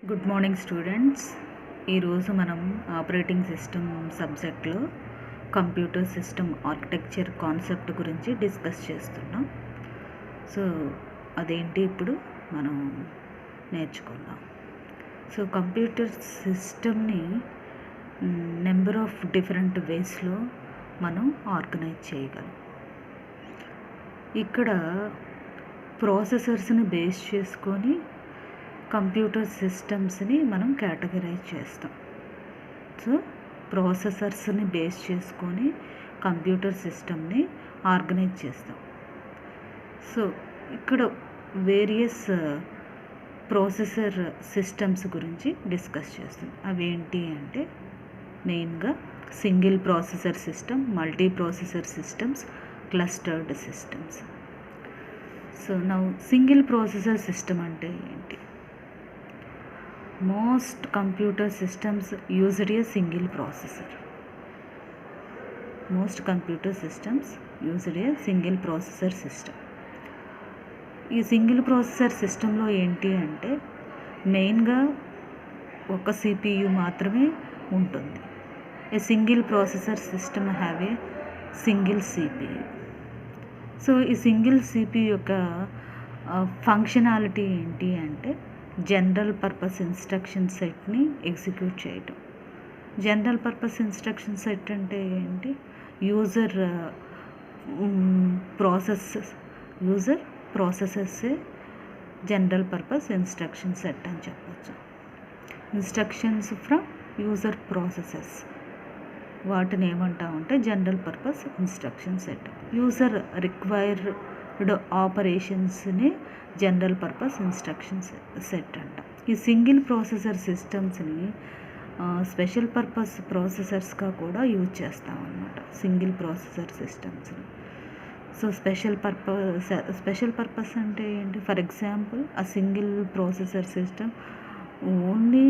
Good morning students. ఈరోజు మనం operating system సబ్జెక్ట్లో కంప్యూటర్ సిస్టమ్ ఆర్కిటెక్చర్ కాన్సెప్ట్ గురించి డిస్కస్ చేస్తున్నాం. సో అదేంటి ఇప్పుడు మనం నేర్చుకుందాం. సో కంప్యూటర్ సిస్టమ్ని నెంబర్ ఆఫ్ డిఫరెంట్ వేస్లో మనం ఆర్గనైజ్ చేయగలం. ఇక్కడ ప్రాసెసర్స్ని బేస్ చేసుకొని కంప్యూటర్ సిస్టమ్స్ని మనం కేటగరైజ్ చేస్తాం. సో ప్రాసెసర్స్ని బేస్ చేసుకొని కంప్యూటర్ సిస్టమ్ని ఆర్గనైజ్ చేస్తాం. సో ఇక్కడ వేరియస్ ప్రాసెసర్ సిస్టమ్స్ గురించి డిస్కస్ చేస్తాం. అవి ఏంటి అంటే మెయిన్గా single processor system, multi processor systems, clustered systems. So now single processor system అంటే ఏంటి? Most computer systems used a single processor. Most computer systems used a single processor system. ఈ single processor సిస్టంలో ఏంటి అంటే మెయిన్గా ఒక CPU మాత్రమే ఉంటుంది. A single processor system have a single CPU. So ఈ సింగిల్ CPU యొక్క ఫంక్షనాలిటీ ఏంటి అంటే జనరల్ పర్పస్ ఇన్స్ట్రక్షన్ సెట్ని ఎగ్జిక్యూట్ చేయటం. జనరల్ పర్పస్ ఇన్స్ట్రక్షన్ సెట్ అంటే ఏంటి? User processes general purpose instruction set అని చెప్పచ్చు. ఇన్స్ట్రక్షన్స్ ఫ్రమ్ యూజర్ ప్రాసెసెస్ వాటిని ఏమంటామంటే general purpose instruction set. User required ఆపరేషన్స్ని జనరల్ పర్పస్ ఇన్స్ట్రక్షన్ సెట్ అంట. ఈ సింగిల్ ప్రాసెసర్ సిస్టమ్స్ని స్పెషల్ పర్పస్ ప్రాసెసర్స్గా కూడా యూజ్ చేస్తాం అన్నమాట. సింగిల్ ప్రాసెసర్ సిస్టమ్స్ని. సో స్పెషల్ పర్పస్ అంటే ఏంటి? ఫర్ ఎగ్జాంపుల్ ఆ single processor system only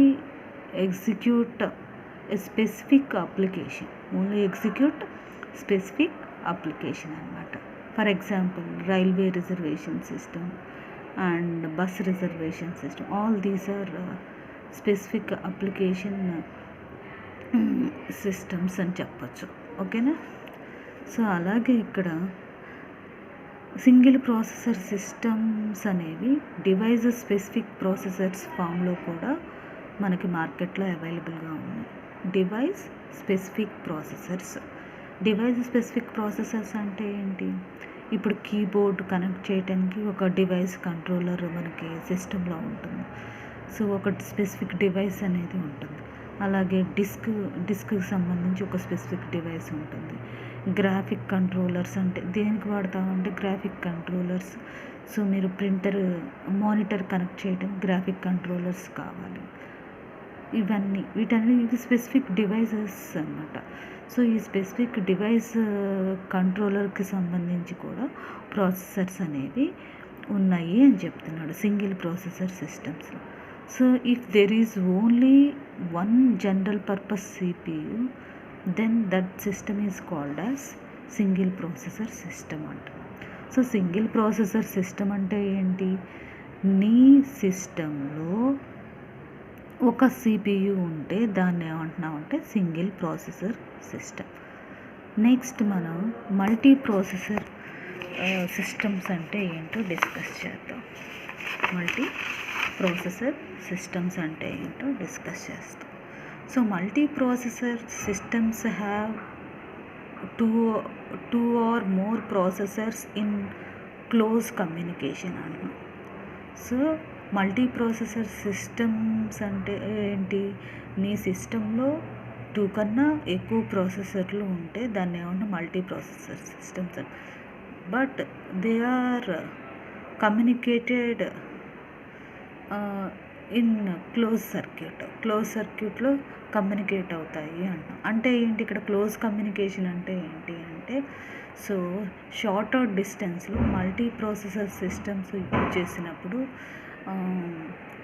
execute specific application అన్నమాట. For example railway reservation system and bus reservation system, all these are specific application systems అని చెప్పచ్చు. ఓకేనా? సో అలాగే ఇక్కడ సింగిల్ ప్రాసెసర్ సిస్టమ్స్ అనేవి డివైస్ స్పెసిఫిక్ ప్రాసెసర్స్ ఫామ్లో కూడా మనకి మార్కెట్లో అవైలబుల్గా ఉన్నాయి. డివైస్ స్పెసిఫిక్ ప్రాసెసర్స్ అంటే ఏంటి? ఇప్పుడు కీబోర్డ్ కనెక్ట్ చేయడానికి ఒక డివైస్ కంట్రోలర్ మనకి సిస్టంలో ఉంటుంది. సో ఒక స్పెసిఫిక్ డివైస్ అనేది ఉంటుంది. అలాగే డిస్క్కి సంబంధించి ఒక స్పెసిఫిక్ డివైస్ ఉంటుంది. గ్రాఫిక్ కంట్రోలర్స్ అంటే దేనికి వాడతామంటే గ్రాఫిక్ కంట్రోలర్స్. సో మీరు మానిటర్ కనెక్ట్ చేయడం గ్రాఫిక్ కంట్రోలర్స్ కావాలి. వీటన్ని స్పెసిఫిక్ డివైసెస్ అన్నమాట. సో ఈ స్పెసిఫిక్ డివైస్ కంట్రోలర్కి సంబంధించి కూడా ప్రాసెసర్స్ అనేవి ఉన్నాయి అని చెప్తున్నాడు సింగిల్ ప్రాసెసర్ సిస్టమ్స్లో. So if there is only one general purpose CPU, then that system is called as single processor system అంట. సో సింగిల్ ప్రాసెసర్ సిస్టమ్ అంటే ఏంటి? నీ సిస్టంలో ఒక CPU ఉంటే దాన్ని ఏమంటున్నామంటే సింగిల్ ప్రాసెసర్ సిస్టమ్. నెక్స్ట్ మనం మల్టీ ప్రాసెసర్ సిస్టమ్స్ అంటే ఏంటో డిస్కస్ చేద్దాం. మల్టీ ప్రాసెసర్ సిస్టమ్స్ అంటే ఏంటో డిస్కస్ చేస్తాం. So multi processor systems have two or more processors in close communication అంటున్నాం. సో మల్టీ ప్రాసెసర్ సిస్టమ్స్ అంటే ఏంటి? నీ సిస్టంలో 2 కన్నా ఎక్కువ ప్రాసెసర్లు ఉంటే దాన్ని ఏమన్నా మల్టీ ప్రాసెసర్ సిస్టమ్స్ అని. But they are communicated in close సర్క్యూట్లో కమ్యూనికేట్ అవుతాయి అన్నాం. అంటే ఏంటి ఇక్కడ క్లోజ్ కమ్యూనికేషన్ అంటే ఏంటి అంటే సో షార్టర్ డిస్టెన్స్లో మల్టీ ప్రాసెసర్ సిస్టమ్స్ యూజ్ చేసినప్పుడు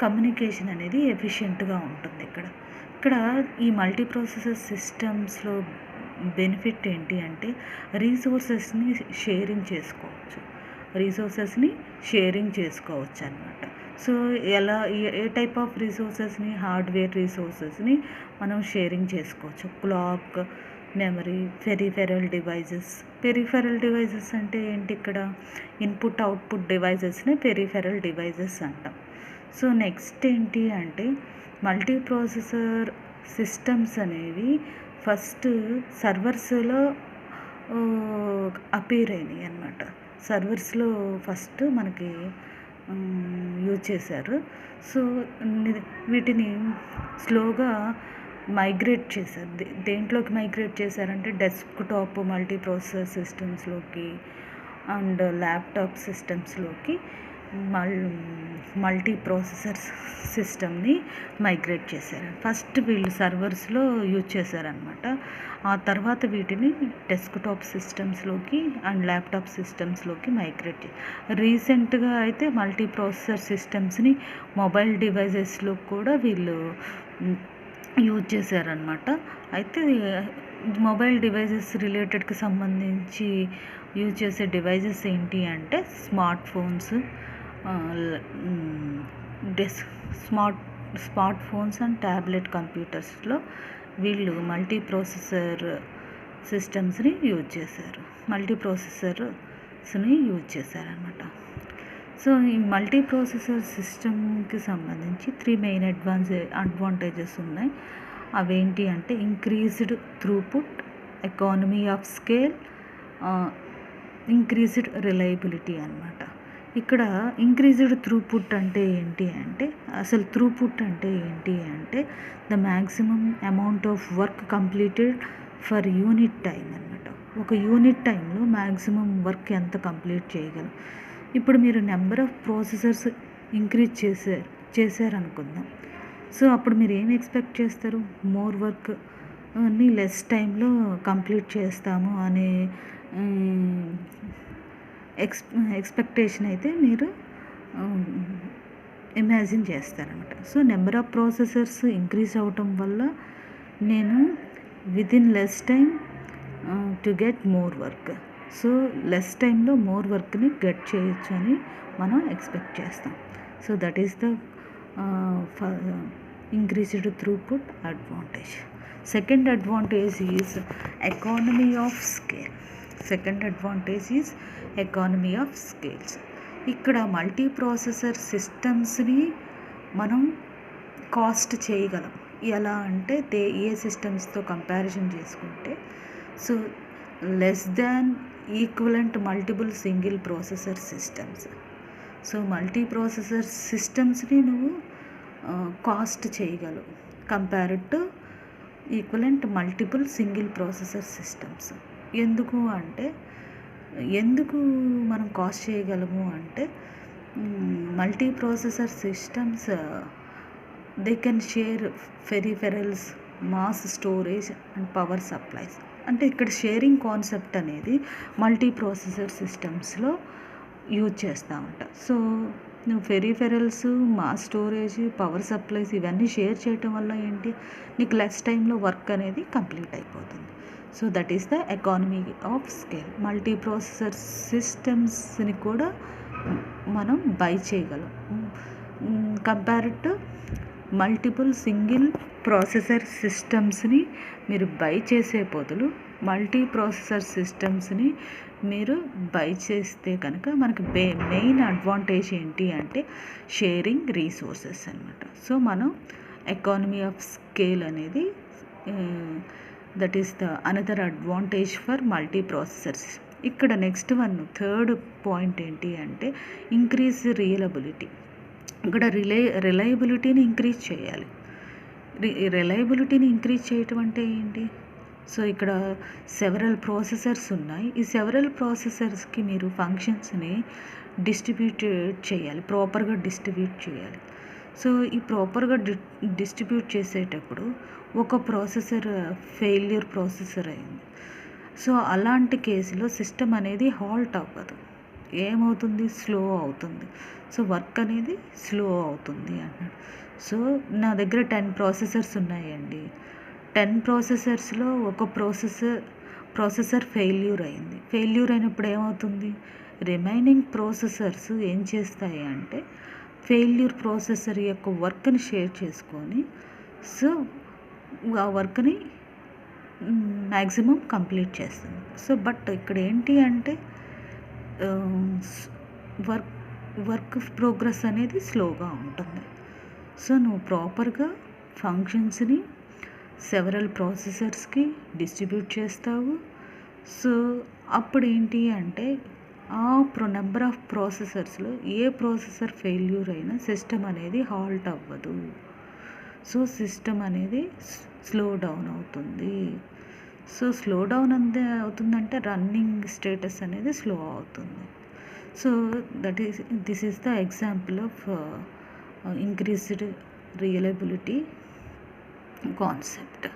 కమ్యూనికేషన్ అనేది ఎఫిషియెంట్గా ఉంటుంది. ఇక్కడ ఈ మల్టీ ప్రాసెసర్ సిస్టమ్స్లో బెనిఫిట్ ఏంటి అంటే రీసోర్సెస్ని షేరింగ్ చేసుకోవచ్చు. రిసోర్సెస్ని షేరింగ్ చేసుకోవచ్చు అనమాట. సో ఎలా ఏ టైప్ ఆఫ్ రిసోర్సెస్ని, హార్డ్వేర్ రిసోర్సెస్ని మనం షేరింగ్ చేసుకోవచ్చు. Clock, memory, peripheral devices. Peripheral devices అంటే ఏంటి? ఇక్కడ ఇన్పుట్ అవుట్పుట్ డివైజెస్ని పెరిఫెరల్ డివైజెస్ అంటాం. సో నెక్స్ట్ ఏంటి అంటే మల్టీ ప్రాసెసర్ సిస్టమ్స్ అనేవి ఫస్ట్ సర్వర్స్లో అపీర్ అయినాయి అన్నమాట. సర్వర్స్లో ఫస్ట్ మనకి యూజ్ చేశారు. సో వీటిని స్లోగా మైగ్రేట్ చేశారు. దేంట్లోకి మైగ్రేట్ చేశారంటే డెస్క్టాప్ మల్టీ ప్రాసెసర్ సిస్టమ్స్లోకి అండ్ ల్యాప్టాప్ సిస్టమ్స్లోకి మల్టీ ప్రాసెసర్ సిస్టమ్ని మైగ్రేట్ చేశారు. ఫస్ట్ వీళ్ళు సర్వర్స్లో యూజ్ చేశారనమాట. ఆ తర్వాత వీటిని డెస్క్టాప్ సిస్టమ్స్లోకి అండ్ ల్యాప్టాప్ సిస్టమ్స్లోకి మైగ్రేట్ రీసెంట్గా అయితే మల్టీ ప్రాసెసర్ సిస్టమ్స్ని మొబైల్ డివైజెస్లో కూడా వీళ్ళు యూజ్ చేశారనమాట. అయితే మొబైల్ డివైజెస్ రిలేటెడ్కి సంబంధించి యూజ్ చేసే డివైజెస్ ఏంటి అంటే smart phones, smart phones and tablet కంప్యూటర్స్లో వీళ్ళు మల్టీ ప్రాసెసర్ సిస్టమ్స్ని యూజ్ చేశారు. మల్టీ ప్రాసెసర్స్ని యూజ్ చేశారనమాట. సో ఈ మల్టీ ప్రాసెసర్ సిస్టమ్కి సంబంధించి 3 మెయిన్ అడ్వాంటేజెస్ ఉన్నాయి. అవేంటి అంటే increased throughput, economy of scale, increased reliability అనమాట. ఇక్కడ ఇంక్రీజ్డ్ త్రూపుట్ అంటే ఏంటి అంటే అసలు త్రూపుట్ అంటే ఏంటి అంటే the maximum amount of work completed for unit time అనమాట. ఒక యూనిట్ టైంలో మ్యాక్సిమం వర్క్ ఎంత కంప్లీట్ చేయగలం. ఇప్పుడు మీరు నెంబర్ ఆఫ్ ప్రాసెసర్స్ ఇంక్రీజ్ చేశారనుకుందాం. సో అప్పుడు మీరు ఏం ఎక్స్పెక్ట్ చేస్తారు? మోర్ వర్క్ ని లెస్ టైంలో కంప్లీట్ చేస్తాము అనే ఎక్స్పెక్టేషన్ అయితే మీరు ఇమాజిన్ చేస్తారనమాట. So number of processors increase అవటం వల్ల నేను within less time to get more work. So less టైంలో మోర్ వర్క్ని గెట్ చేయొచ్చు అని మనం ఎక్స్పెక్ట్ చేస్తాం. So that is the increased throughput advantage. Second advantage is economy of scale. Economy of scales. ఇక్కడ మల్టీ ప్రాసెసర్ సిస్టమ్స్ని మనం కాస్ట్ చేయగలం. ఎలా అంటే ఏ సిస్టమ్స్తో కంపారిజన్ చేసుకుంటే so less than equivalent multiple single processor systems. So multi processor సిస్టమ్స్ని నువ్వు కాస్ట్ చేయగలవు compared to equivalent multiple single processor systems. ఎందుకు మనం కాస్ట్ చేయగలము అంటే multi processor systems they can share peripherals, mass storage and power supplies. అంటే ఇక్కడ sharing concept అనేది మల్టీ ప్రాసెసర్ సిస్టమ్స్లో యూజ్ చేస్తూ ఉంటా. సో నువ్వు peripherals, mass storage, power supplies ఇవన్నీ షేర్ చేయటం వల్ల ఏంటి, నీకు లెస్ టైంలో వర్క్ అనేది కంప్లీట్ అయిపోతుంది. So that is the economy of scale. Multi processor సిస్టమ్స్ని కూడా మనం బై చేయగలం compared to multiple single processor సిస్టమ్స్ని మీరు బై చేసే బదులు మల్టీ ప్రాసెసర్ సిస్టమ్స్ని మీరు బై చేస్తే కనుక మనకి మెయిన్ అడ్వాంటేజ్ ఏంటి అంటే షేరింగ్ రీసోర్సెస్ అనమాట. సో మనం ఎకానమీ ఆఫ్ స్కేల్ అనేది that is the another advantage for multi processors. ఇక్కడ నెక్స్ట్ థర్డ్ పాయింట్ ఏంటి అంటే ఇంక్రీజ్ రియలబిలిటీ. ఇక్కడ రిలయబిలిటీని ఇంక్రీజ్ చేయాలి. రిలయబిలిటీని ఇంక్రీజ్ చేయటం అంటే ఏంటి? సో ఇక్కడ సెవరల్ ప్రాసెసర్స్ ఉన్నాయి. ఈ సెవరల్ ప్రాసెసర్స్కి మీరు ఫంక్షన్స్ని ప్రాపర్గా డిస్ట్రిబ్యూట్ చేయాలి. సో ఈ ప్రాపర్గా డిస్ట్రిబ్యూట్ చేసేటప్పుడు ఒక ప్రాసెసర్ ఫెయిల్యూర్ ప్రాసెసర్ అయింది. సో అలాంటి కేసులో సిస్టమ్ అనేది హాల్ట్ అవ్వదు, ఏమవుతుంది, స్లో అవుతుంది. సో వర్క్ అనేది స్లో అవుతుంది అన్నాడు. సో నా దగ్గర 10 ప్రాసెసర్స్ ఉన్నాయండి. 10 ప్రాసెసర్స్లో ఒక ప్రాసెసర్ ఫెయిల్యూర్ అయింది. ఫెయిల్యూర్ అయినప్పుడు ఏమవుతుంది, రిమైనింగ్ ప్రాసెసర్స్ ఏం చేస్తాయి అంటే ఫెయిల్యూర్ ప్రాసెసర్ యొక్క వర్క్ని షేర్ చేసుకొని సో ఆ వర్క్ని మ్యాక్సిమం కంప్లీట్ చేస్తుంది. సో బట్ ఇక్కడ ఏంటి అంటే వర్క్ వర్క్ ప్రోగ్రెస్ అనేది స్లోగా ఉంటుంది. సో నువ్వు ప్రాపర్గా ఫంక్షన్స్ని సెవరల్ ప్రాసెసర్స్కి డిస్ట్రిబ్యూట్ చేస్తావు. సో అప్పుడు ఏంటి అంటే నెంబర్ ఆఫ్ ప్రాసెసర్స్లో ఏ ప్రాసెసర్ ఫెయిల్యూర్ అయినా సిస్టమ్ అనేది హాల్ట్ అవ్వదు. సో సిస్టమ్ అనేది స్లో డౌన్ అవుతుంది. సో స్లో డౌన్ అంతే అవుతుందంటే రన్నింగ్ స్టేటస్ అనేది స్లో అవుతుంది. So this is the example of increased reliability concept.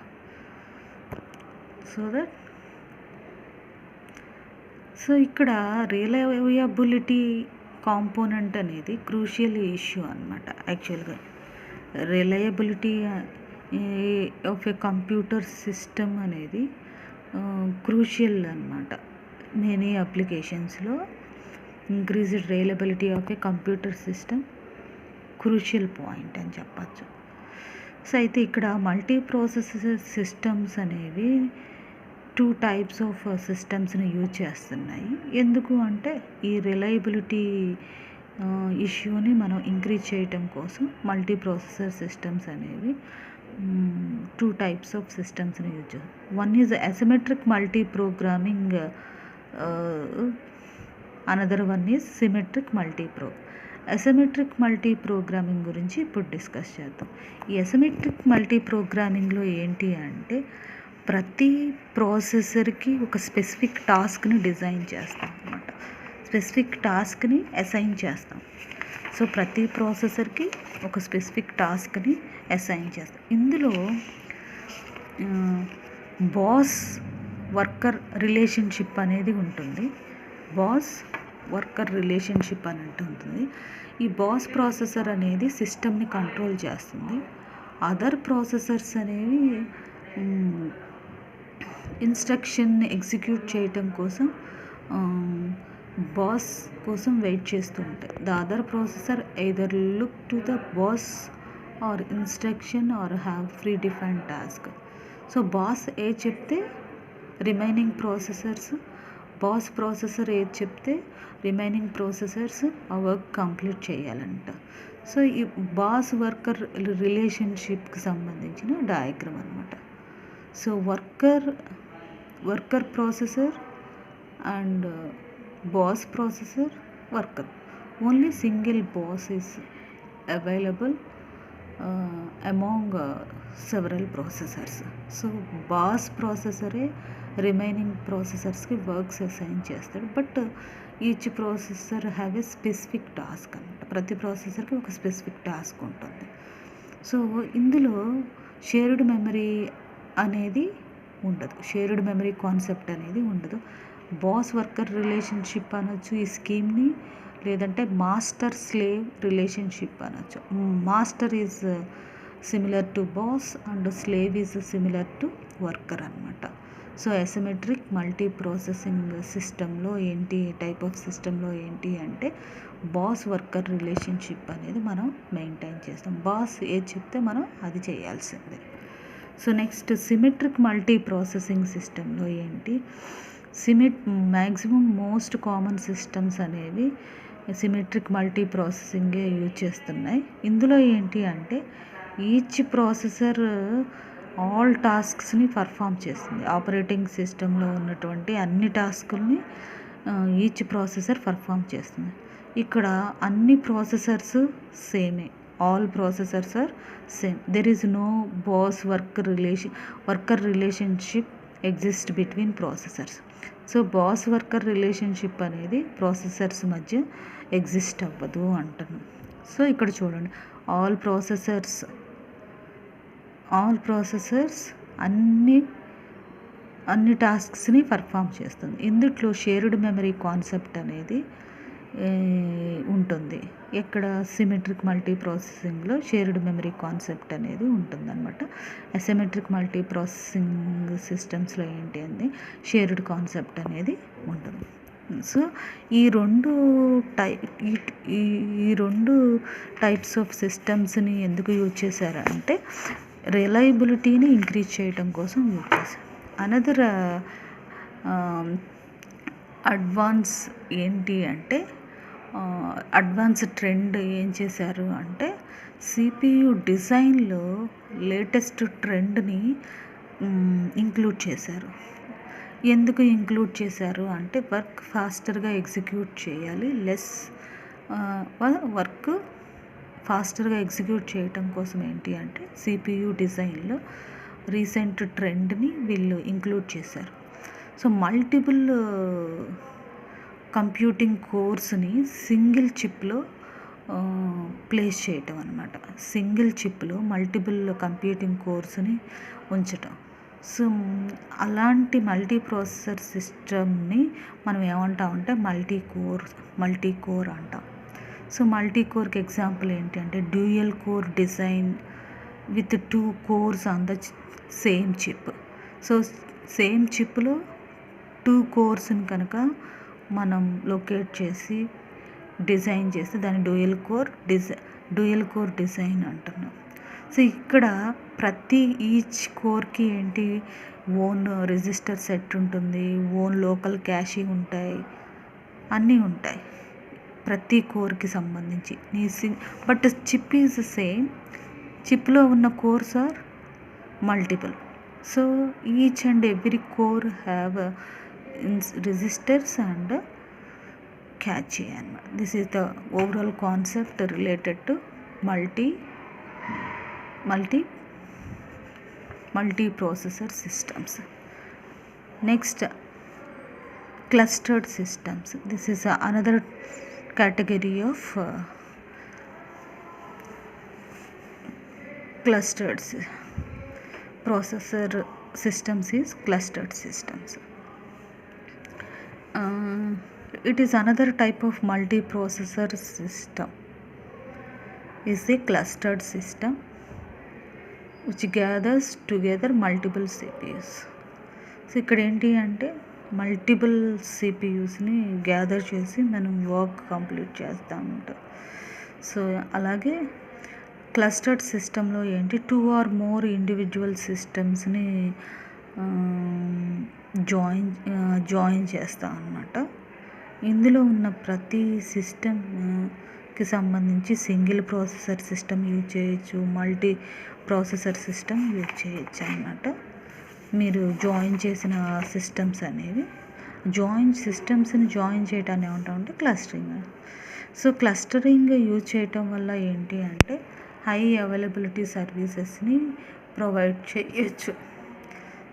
So ఇక్కడ రిలయబిలిటీ కాంపోనెంట్ అనేది క్రూషియల్ ఇష్యూ అనమాట. యాక్చువల్గా reliability of a computer system అనేది క్రూషియల్ అనమాట. మెనీ అప్లికేషన్స్లో increased reliability of a computer system crucial point అని చెప్పచ్చు. సో అయితే ఇక్కడ మల్టీ ప్రాసెసర్ సిస్టమ్స్ అనేవి 2 టైప్స్ ఆఫ్ సిస్టమ్స్ని యూజ్ చేస్తున్నాయి. ఎందుకు అంటే ఈ రిలయబిలిటీ ఇష్యూని మనం ఇంక్రీజ్ చేయటం కోసం మల్టీ ప్రాసెసర్ సిస్టమ్స్ అనేవి 2 టైప్స్ ఆఫ్ సిస్టమ్స్ని యూజ్ చేస్తాం. One is asymmetric multi programming, another one is symmetric asymmetric multi programming గురించి ఇప్పుడు డిస్కస్ చేద్దాం. ఈ అసిమెట్రిక్ మల్టీ ప్రోగ్రామింగ్లో ఏంటి అంటే ప్రతి ప్రాసెసర్కి ఒక స్పెసిఫిక్ టాస్క్ని డిజైన్ చేస్తాం అన్నమాట. స్పెసిఫిక్ టాస్క్ని అసైన్ చేస్తాం. సో ప్రతి ప్రాసెసర్కి ఒక స్పెసిఫిక్ టాస్క్ని అసైన్ చేస్తాం. ఇందులో బాస్ వర్కర్ రిలేషన్షిప్ అనేది ఉంటుంది. బాస్ వర్కర్ రిలేషన్షిప్ అని ఉంటుంది. ఈ బాస్ ప్రాసెసర్ అనేది సిస్టమ్ని కంట్రోల్ చేస్తుంది. అదర్ ప్రాసెసర్స్ అనేవి ఇన్స్ట్రక్షన్ని ఎగ్జిక్యూట్ చేయటం కోసం బాస్ కోసం వెయిట్ చేస్తూ ఉంటాయి. The other processor either look to the boss or instruction or have free define task. So boss ఏ చెప్తే రిమైనింగ్ ప్రాసెసర్స్, బాస్ ప్రాసెసర్ ఏది చెప్తే రిమైనింగ్ ప్రాసెసర్స్ ఆ వర్క్ కంప్లీట్ చేయాలంట. సో ఈ బాస్ వర్కర్ రిలేషన్షిప్కి సంబంధించిన డయాగ్రామ్ అనమాట. So worker processor and boss processor, worker, only single boss is available among several processors. So boss ప్రాసెసరే రిమైనింగ్ ప్రాసెసర్స్కి వర్క్స్ అసైన్ చేస్తాడు. But each processor have a specific task అనమాట. ప్రతి ప్రాసెసర్కి ఒక స్పెసిఫిక్ టాస్క్ ఉంటుంది. సో ఇందులో shared memory అనేది ఉండదు. షేర్డ్ మెమరీ కాన్సెప్ట్ అనేది ఉండదు. బాస్ వర్కర్ రిలేషన్షిప్ అనొచ్చు ఈ స్కీమ్ని, లేదంటే మాస్టర్ స్లేవ్ రిలేషన్షిప్ అనొచ్చు. Master is similar to boss and slave is similar to worker అనమాట. సో అసిమెట్రిక్ మల్టీ ప్రాసెసింగ్ సిస్టంలో ఏంటి, టైప్ ఆఫ్ సిస్టంలో ఏంటి అంటే బాస్ వర్కర్ రిలేషన్షిప్ అనేది మనం మెయింటైన్ చేస్తాం. బాస్ ఏది చెప్తే మనం అది చేయాల్సిందే. So next symmetric multi processing సిస్టంలో ఏంటి, మ్యాక్సిమం మోస్ట్ కామన్ సిస్టమ్స్ అనేవి సిమెట్రిక్ మల్టీ ప్రాసెసింగే యూజ్ చేస్తున్నాయి. ఇందులో ఏంటి అంటే ఈచ్ ప్రాసెసర్ ఆల్ టాస్క్స్ని పర్ఫామ్ చేస్తుంది. ఆపరేటింగ్ సిస్టంలో ఉన్నటువంటి అన్ని టాస్కుల్ని ఈచ్ ప్రాసెసర్ పర్ఫామ్ చేస్తుంది. ఇక్కడ అన్ని ప్రాసెసర్స్ సేమే, all processors are same. There is no boss worker relationship exist between processors. So boss worker relationship అనేది ప్రాసెసర్స్ మధ్య ఎగ్జిస్ట్ అవ్వదు అంటాను. సో ఇక్కడ చూడండి, ఆల్ ప్రాసెసర్స్ అన్ని టాస్క్స్ని పర్ఫామ్ చేస్తుంది. ఇందులో షేర్డ్ మెమరీ కాన్సెప్ట్ అనేది ఉంటుంది. ఇక్కడ సిమెట్రిక్ మల్టీ ప్రాసెసింగ్లో షేర్డ్ మెమరీ కాన్సెప్ట్ అనేది ఉంటుందన్నమాట. అసిమెట్రిక్ మల్టీ ప్రాసెసింగ్ సిస్టమ్స్లో ఏంటి అంటే షేర్డ్ కాన్సెప్ట్ అనేది ఉంటుంది. సో ఈ రెండు టై ఈ ఈ ఈ రెండు టైప్స్ ఆఫ్ సిస్టమ్స్ని ఎందుకు యూజ్ చేశారంటే రిలయబిలిటీని ఇంక్రీజ్ చేయడం కోసం యూజ్ చేశారు. అనదర్ అడ్వాన్స్ ఏంటి అంటే అడ్వాన్స్ ట్రెండ్ ఏం చేశారు అంటే సిపియు డిజైన్లో లేటెస్ట్ ట్రెండ్ని ఇంక్లూడ్ చేశారు. ఎందుకు ఇంక్లూడ్ చేశారు అంటే వర్క్ ఫాస్టర్గా ఎగ్జిక్యూట్ చేయాలి, వర్క్ ఫాస్టర్గా ఎగ్జిక్యూట్ చేయటం కోసం ఏంటి అంటే సిపియు డిజైన్లో రీసెంట్ ట్రెండ్ని వీళ్ళు ఇంక్లూడ్ చేశారు. సో మల్టిపుల్ కంప్యూటింగ్ కోర్స్ని సింగిల్ చిప్లో ప్లేస్ చేయటం అనమాట. సింగిల్ చిప్లో మల్టిపుల్ కంప్యూటింగ్ కోర్స్ని ఉంచటం. సో అలాంటి మల్టీ ప్రాసెసర్ సిస్టమ్ని మనం ఏమంటామంటే మల్టీ కోర్ అంటాం. సో మల్టీ కోర్కి ఎగ్జాంపుల్ ఏంటి అంటే dual core design with 2 course on the same chip. So same చిప్లో 2 కోర్స్ని కనుక మనం లొకేట్ చేసి డిజైన్ చేస్తే దాన్ని డ్యూయల్ కోర్ డిజైన్ అంటున్నాం. సో ఇక్కడ ప్రతి ఈచ్ కోర్కి ఏంటి ఓన్ రిజిస్టర్ సెట్ ఉంటుంది, ఓన్ లోకల్ క్యాషింగ్ ఉంటాయి, అన్నీ ఉంటాయి ప్రతి కోర్కి సంబంధించి. బట్ చిప్ ఈజ్ సేమ్, చిప్లో ఉన్న cores are multiple. So each and every core have registers and cache అన్నమాట. This is the overall concept related to multi-processor systems. Next, clustered systems. This is another category of clustered processor systems is clustered systems. It is another type of multi-processor system is a clustered system which gathers together multiple CPUs. So ఇక్కడ ఏంటి అంటే multiple సిపియూస్ని gather చేసి మనం work complete చేస్తూ ఉంటాం. So అలాగే clustered సిస్టంలో ఏంటి 2 or more ఇండివిజువల్ సిస్టమ్స్ని జాయిన్ చేస్తాం అన్నమాట. ఇందులో ఉన్న ప్రతి సిస్టమ్కి సంబంధించి సింగిల్ ప్రాసెసర్ సిస్టమ్ యూజ్ చేయొచ్చు, మల్టీ ప్రాసెసర్ సిస్టమ్ యూజ్ చేయొచ్చు అన్నమాట. మీరు జాయిన్ చేసిన సిస్టమ్స్ అనేవి సిస్టమ్స్ని జాయిన్ చేయటాన్ని ఏమంటామంటే క్లస్టరింగ్. సో క్లస్టరింగ్ యూజ్ చేయటం వల్ల ఏంటి అంటే హై అవైలబిలిటీ సర్వీసెస్ని ప్రొవైడ్ చేయొచ్చు.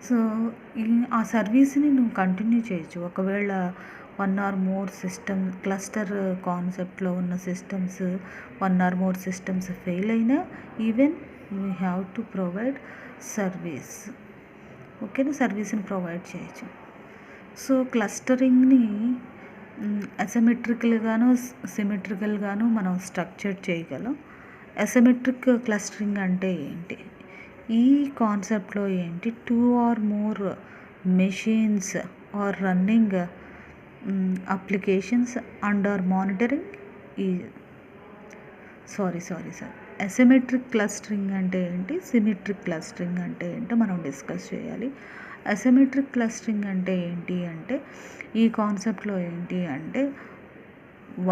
సో ఆ సర్వీస్ని నువ్వు కంటిన్యూ చేయొచ్చు. ఒకవేళ 1 or more సిస్టమ్ క్లస్టర్ కాన్సెప్ట్లో ఉన్న systems 1 or more systems fail అయినా even you have to provide service. ఓకేనా, సర్వీస్ని ప్రొవైడ్ చేయొచ్చు. సో క్లస్టరింగ్ని అసిమెట్రికల్గాను సిమెట్రికల్గాను మనం స్ట్రక్చర్ చేయగలం. అసిమెట్రిక్ క్లస్టరింగ్ అంటే ఏంటి? ఈ కాన్సెప్ట్లో ఏంటి 2 or more machines are running applications under monitoring asymmetric clustering అంటే ఏంటి, సిమెట్రిక్ క్లస్టరింగ్ అంటే ఏంటో మనం డిస్కస్ చేయాలి. అసిమెట్రిక్ క్లస్టరింగ్ అంటే ఏంటి అంటే ఈ కాన్సెప్ట్లో ఏంటి అంటే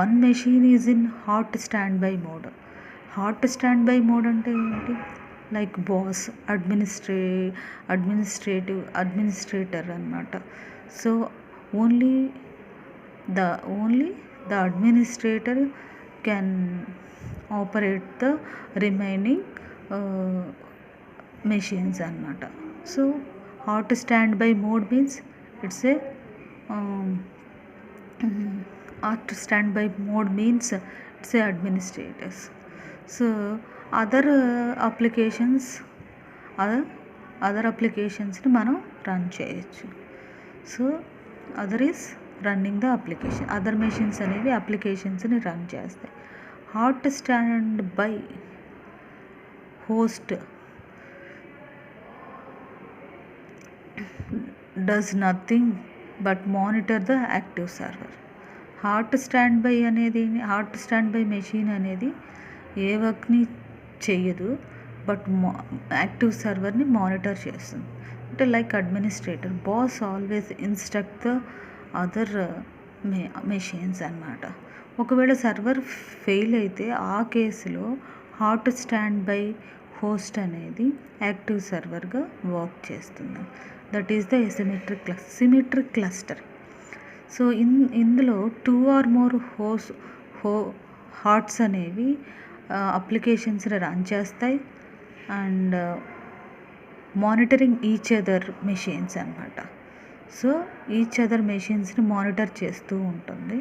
1 machine is in hot standby mode. Hot standby mode అంటే ఏంటి? లైక్ బాస్, అడ్మినిస్ట్రేటర్ అన్నమాట. So only the administrator can operate the remaining machines అన్నమాట. So hot standby mode means it's a administrators. So other అప్లికేషన్స్ని మనం run చేయొచ్చు. So other is running the application. Other machines అనేవి అప్లికేషన్స్ని run చేస్తాయి. Hot standby host does nothing but monitor the active server. Hot stand by machine అనేది ఏ వర్క్ని చెయ్యదు, but active సర్వర్ని monitor చేస్తుంది. అంటే like administrator, boss always instruct the other machines అన్నమాట. ఒకవేళ సర్వర్ ఫెయిల్ అయితే ఆ కేసులో హాట్ స్టాండ్ బై హోస్ట్ అనేది యాక్టివ్ సర్వర్గా వర్క్ చేస్తుంది. That is the symmetric cluster. So ఇందులో 2 or more హాట్స్ అనేవి అప్లికేషన్స్ని రన్ చేస్తాయి and monitoring each other machines అన్నమాట. సో ఈచ్ అదర్ మెషిన్స్ని మానిటర్ చేస్తూ ఉంటుంది.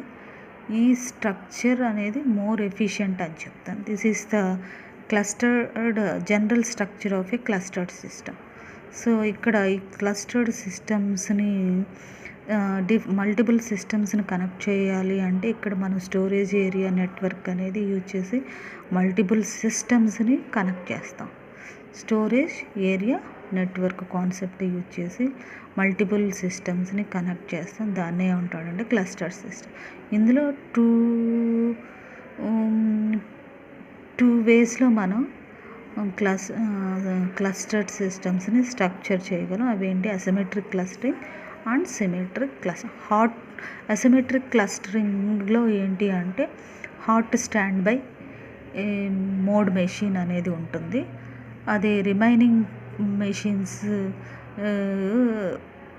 ఈ స్ట్రక్చర్ అనేది మోర్ ఎఫిషియంట్ అని చెప్తాను. This is the clustered general structure of A clustered system. So ఇక్కడ ఈ క్లస్టర్డ్ సిస్టమ్స్ని మల్టిపుల్ సిస్టమ్స్ని కనెక్ట్ చేయాలి అంటే ఇక్కడ మనం స్టోరేజ్ ఏరియా నెట్వర్క్ అనేది యూజ్ చేసి మల్టిపుల్ సిస్టమ్స్ని కనెక్ట్ చేస్తాం. Storage area network concept use చేసి మల్టిపుల్ సిస్టమ్స్ని కనెక్ట్ చేస్తాం. దాన్నే ఉంటాడంటే క్లస్టర్ సిస్టమ్. ఇందులో టూ వేస్లో మనం క్లస్టర్డ్ సిస్టమ్స్ని స్ట్రక్చర్ చేయగలం. అవేంటి? Asymmetric clustering and symmetric cluster. Asymmetric క్లస్టరింగ్లో ఏంటి అంటే hot standby mode machine అనేది ఉంటుంది. అదే రిమైనింగ్ మెషిన్స్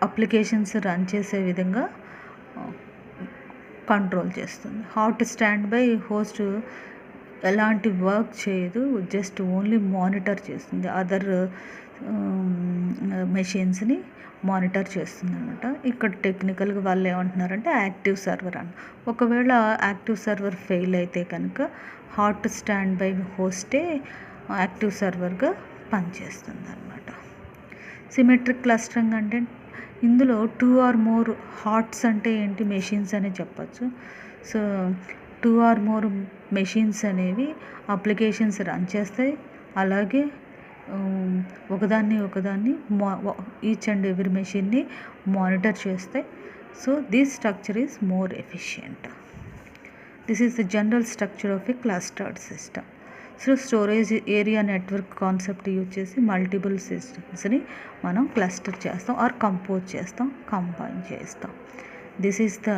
అప్లికేషన్స్ రన్ చేసే విధంగా కంట్రోల్ చేస్తుంది. హాట్ స్టాండ్ బై హోస్ట్ ఎలాంటి వర్క్ చేయదు, జస్ట్ ఓన్లీ మానిటర్ చేస్తుంది. అదర్ మెషిన్స్ని మానిటర్ చేస్తుంది అనమాట. ఇక్కడ టెక్నికల్గా వాళ్ళు ఏమంటున్నారంటే యాక్టివ్ సర్వర్ అని. ఒకవేళ యాక్టివ్ సర్వర్ ఫెయిల్ అయితే కనుక హాట్ స్టాండ్ బై హోస్టే యాక్టివ్ సర్వర్గా పనిచేస్తుంది అనమాట. సిమెట్రిక్ క్లస్టరింగ్ అంటే ఇందులో 2 or more హాట్స్ అంటే ఏంటి? మెషిన్స్ అని చెప్పచ్చు. సో 2 or more మెషిన్స్ అనేవి అప్లికేషన్స్ రన్ చేస్తాయి. అలాగే ఒకదాన్ని ఈచ్ అండ్ ఎవ్రీ మెషిన్ని మానిటర్ చేస్తాయి. So this structure is more efficient. This is the general structure of A clustered system. So storage area network concept use చేసి multiple సిస్టమ్స్ని మనం cluster చేస్తాం are compose చేస్తాం, combine చేస్తాం. This is the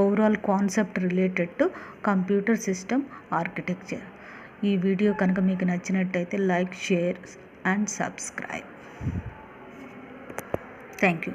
overall concept related to computer system architecture. ఈ video కనుక మీకు నచ్చినట్టయితే like, share and subscribe. Thank you.